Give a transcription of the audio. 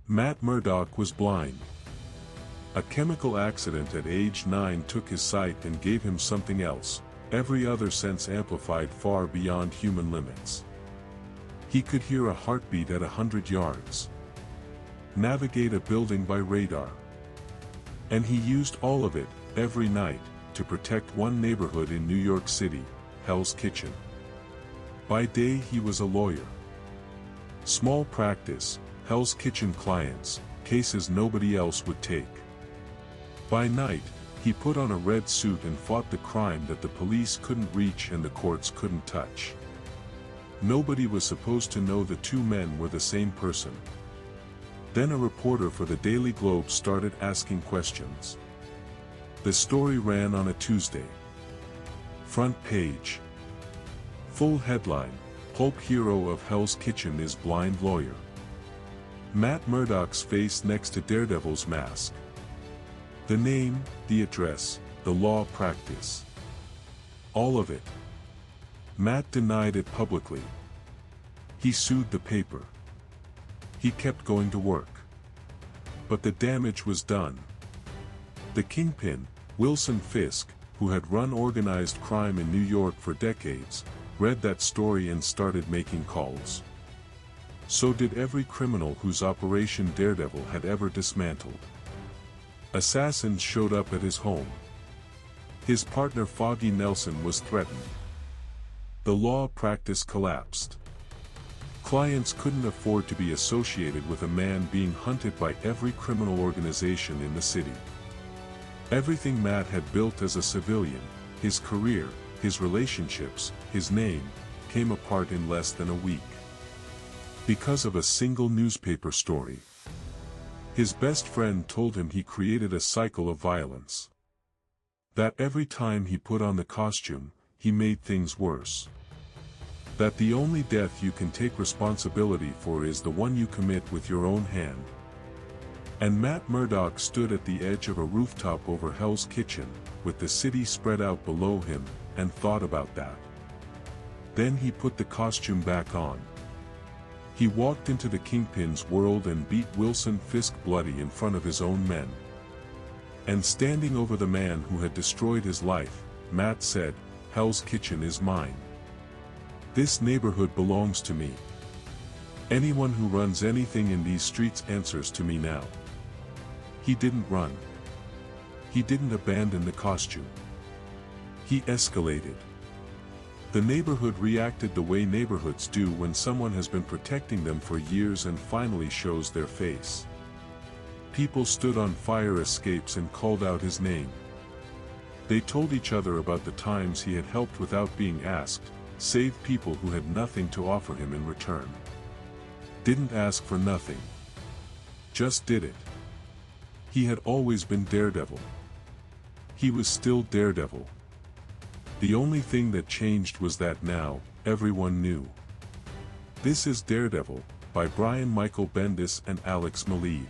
Matt Murdock was blind. A chemical accident at age 9 took his sight and gave him something else, every other sense amplified far beyond human limits. He could hear a heartbeat at 100 yards. Navigate a building by radar. And he used all of it, every night, to protect one neighborhood in New York City, Hell's Kitchen. By day he was a lawyer. Small practice, Hell's Kitchen clients, cases nobody else would take. By night, he put on a red suit and fought the crime that the police couldn't reach and the courts couldn't touch. Nobody was supposed to know the two men were the same person. Then a reporter for the Daily Globe started asking questions. The story ran on a Tuesday. Front page. Full headline, pulp hero of Hell's Kitchen is blind lawyer. Matt Murdock's face next to Daredevil's mask. The name, the address, the law practice. All of it. Matt denied it publicly. He sued the paper. He kept going to work. But the damage was done. The kingpin, Wilson Fisk, who had run organized crime in New York for decades, read that story and started making calls. So did every criminal whose Operation Daredevil had ever dismantled. Assassins showed up at his home. His partner Foggy Nelson was threatened. The law practice collapsed. Clients couldn't afford to be associated with a man being hunted by every criminal organization in the city. Everything Matt had built as a civilian, his career, his relationships, his name, came apart in less than a week. Because of a single newspaper story. His best friend told him he created a cycle of violence. That every time he put on the costume, he made things worse. That the only death you can take responsibility for is the one you commit with your own hand. And Matt Murdock stood at the edge of a rooftop over Hell's Kitchen, with the city spread out below him, and thought about that. Then he put the costume back on. He walked into the Kingpin's world and beat Wilson Fisk bloody in front of his own men. And standing over the man who had destroyed his life, Matt said, "Hell's Kitchen is mine. This neighborhood belongs to me. Anyone who runs anything in these streets answers to me now." He didn't run. He didn't abandon the costume. He escalated. The neighborhood reacted the way neighborhoods do when someone has been protecting them for years and finally shows their face. People stood on fire escapes and called out his name. They told each other about the times he had helped without being asked, saved people who had nothing to offer him in return. Didn't ask for nothing. Just did it. He had always been Daredevil. He was still Daredevil. The only thing that changed was that now, everyone knew. This is Daredevil, by Brian Michael Bendis and Alex Maleev.